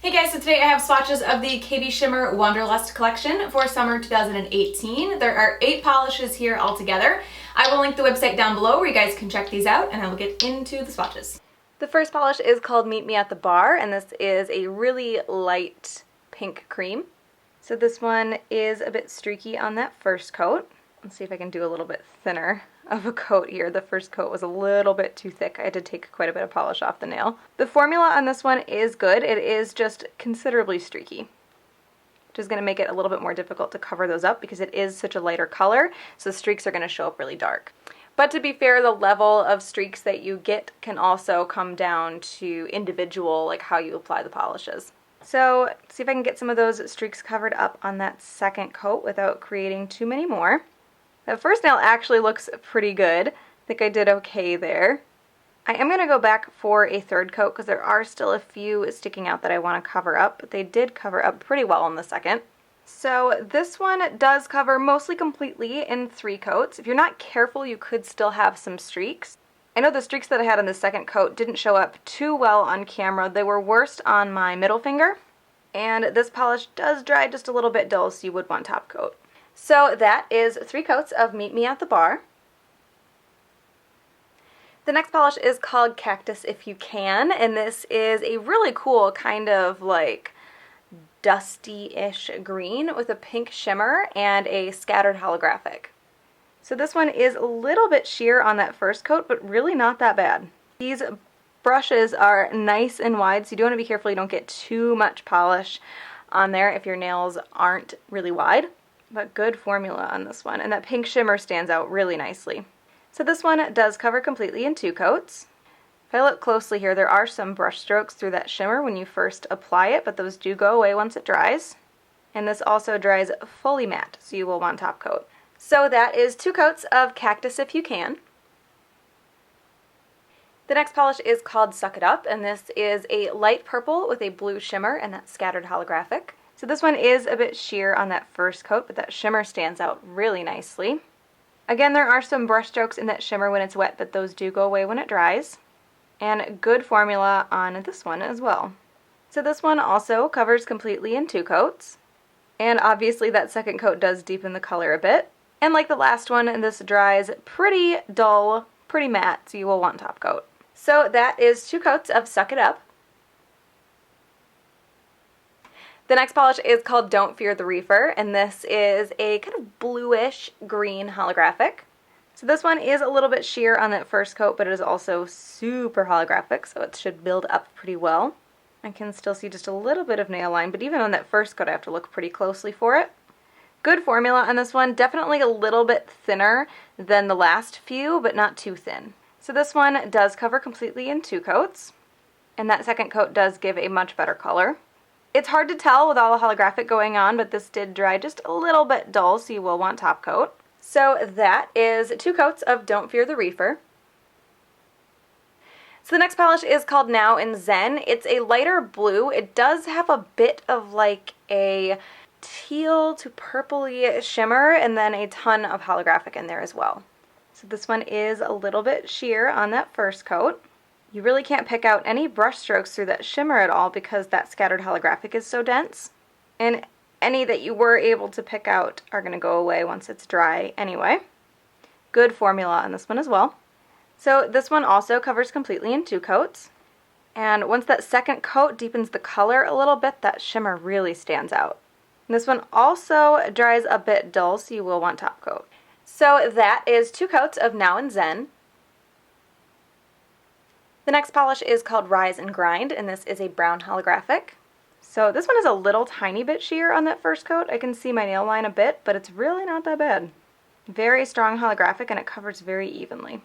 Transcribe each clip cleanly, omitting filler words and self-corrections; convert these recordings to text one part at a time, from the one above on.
Hey guys, so today I have swatches of the KBShimmer Wanderlust collection for summer 2018. There are 8 polishes here altogether. I will link the website down below where you guys can check these out, and I will get into the swatches. The first polish is called Me At The Barre, and this is a really light pink cream. So this one is a bit streaky on that first coat. Let's see if I can do a little bit thinner of a coat here. The first coat was a little bit too thick. I had to take quite a bit of polish off the nail. The formula on this one is good. It is just considerably streaky, which is going to make it a little bit more difficult to cover those up because it is such a lighter color, so the streaks are going to show up really dark. But to be fair, the level of streaks that you get can also come down to individual, like how you apply the polishes. So see if I can get some of those streaks covered up on that second coat without creating too many more. The first nail actually looks pretty good. I think I did okay there. I am going to go back for a third coat because there are still a few sticking out that I want to cover up, but they did cover up pretty well in the second. So this one does cover mostly completely in 3 coats. If you're not careful, you could still have some streaks. I know the streaks that I had on the second coat didn't show up too well on camera. They were worst on my middle finger, and this polish does dry just a little bit dull, so you would want top coat. So that is 3 coats of Meet Me At The Barre. The next polish is called Cactus If You Can, and this is a really cool kind of like dusty-ish green with a pink shimmer and a scattered holographic. So this one is a little bit sheer on that first coat, but really not that bad. These brushes are nice and wide, so you do want to be careful you don't get too much polish on there if your nails aren't really wide. But good formula on this one, and that pink shimmer stands out really nicely. So this one does cover completely in 2 coats. If I look closely here, there are some brush strokes through that shimmer when you first apply it, but those do go away once it dries. And this also dries fully matte, so you will want top coat. So that is 2 coats of Cactus If You Can. The next polish is called Succ It Up, and this is a light purple with a blue shimmer and that scattered holographic. So this one is a bit sheer on that first coat, but that shimmer stands out really nicely. Again, there are some brush strokes in that shimmer when it's wet, but those do go away when it dries. And good formula on this one as well. So this one also covers completely in 2 coats. And obviously that second coat does deepen the color a bit. And like the last one, this dries pretty dull, pretty matte, so you will want top coat. So that is 2 coats of Succ It Up. The next polish is called Don't Fear the Reefer, and this is a kind of bluish green holographic. So this one is a little bit sheer on that first coat, but it is also super holographic, so it should build up pretty well. I can still see just a little bit of nail line, but even on that first coat I have to look pretty closely for it. Good formula on this one, definitely a little bit thinner than the last few, but not too thin. So this one does cover completely in 2 coats, and that second coat does give a much better color. It's hard to tell with all the holographic going on, but this did dry just a little bit dull, so you will want top coat. So that is 2 coats of Don't Fear the Reefer. So the next polish is called Now In Zen. It's a lighter blue. It does have a bit of like a teal to purpley shimmer and then a ton of holographic in there as well. So this one is a little bit sheer on that first coat. You really can't pick out any brush strokes through that shimmer at all because that scattered holographic is so dense. And any that you were able to pick out are going to go away once it's dry anyway. Good formula on this one as well. So this one also covers completely in 2 coats. And once that second coat deepens the color a little bit, that shimmer really stands out. And this one also dries a bit dull, so you will want top coat. So that is 2 coats of Now In Zen. The next polish is called Rise and Grind, and this is a brown holographic. So this one is a little tiny bit sheer on that first coat. I can see my nail line a bit, but it's really not that bad. Very strong holographic, and it covers very evenly.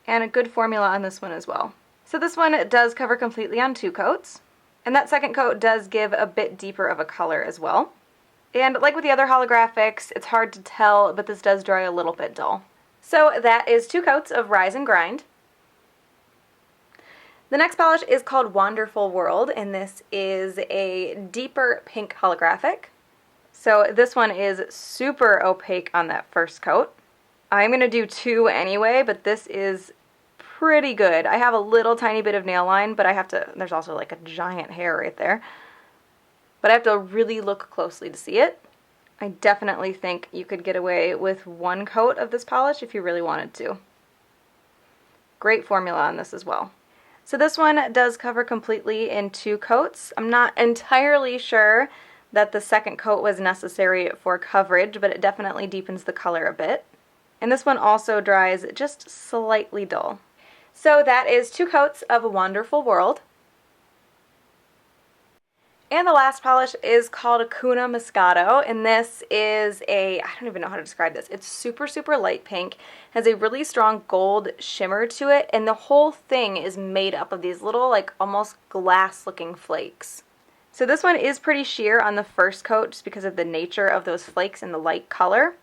And a good formula on this one as well. So this one does cover completely on 2 coats, and that second coat does give a bit deeper of a color as well. And like with the other holographics, it's hard to tell, but this does dry a little bit dull. So that is 2 coats of Rise and Grind. The next polish is called Wander-ful World, and this is a deeper pink holographic. So this one is super opaque on that first coat. I'm going to do 2 anyway, but this is pretty good. I have a little tiny bit of nail line, but I have to, there's also like a giant hair right there. but I have to really look closly to see it. I definitely think you could get away with one coat of this polish if you really wanted to. Great formula on this as well. So this one does cover completely in 2 coats. I'm not entirely sure that the second coat was necessary for coverage, but it definitely deepens the color a bit. And this one also dries just slightly dull. So that is 2 coats of Wander-ful World. And the last polish is called Hakuna Moscato, and this is I don't even know how to describe this. It's super, super light pink, has a really strong gold shimmer to it, and the whole thing is made up of these little, like, almost glass-looking flakes. So this one is pretty sheer on the first coat just because of the nature of those flakes and the light color,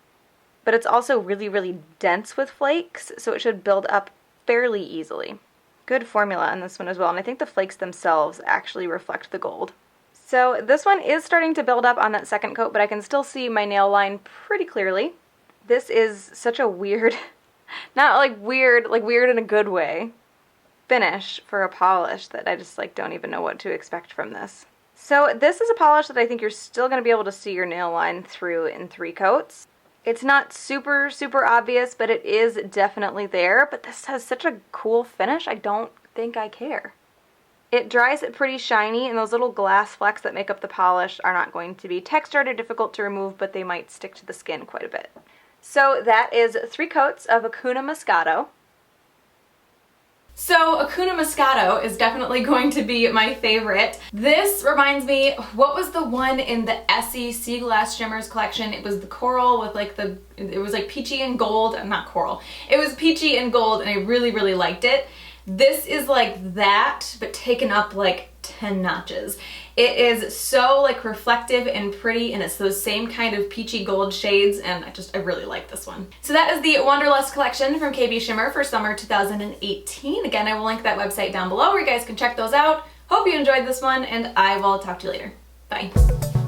but it's also really, really dense with flakes, so it should build up fairly easily. Good formula on this one as well, and I think the flakes themselves actually reflect the gold. So this one is starting to build up on that second coat, but I can still see my nail line pretty clearly. This is such a weird, not like weird in a good way, finish for a polish that I just like don't even know what to expect from this. So this is a polish that I think you're still going to be able to see your nail line through in 3 coats. It's not super, super obvious, but it is definitely there. But this has such a cool finish, I don't think I care. It dries it pretty shiny, and those little glass flecks that make up the polish are not going to be textured or difficult to remove, but they might stick to the skin quite a bit. So that is 3 coats of Hakuna Moscato. So Hakuna Moscato is definitely going to be my favorite. This reminds me, what was the one in the Essie Sea Glass Shimmers collection? It was the coral with like it was like peachy and gold, not coral. It was peachy and gold, and I really, really liked it. This is like that, but taken up like 10 notches. It is so like reflective and pretty, and it's those same kind of peachy gold shades, and I really like this one. So that is the Wanderlust collection from KBShimmer for summer 2018. Again, I will link that website down below where you guys can check those out. Hope you enjoyed this one, and I will talk to you later. Bye.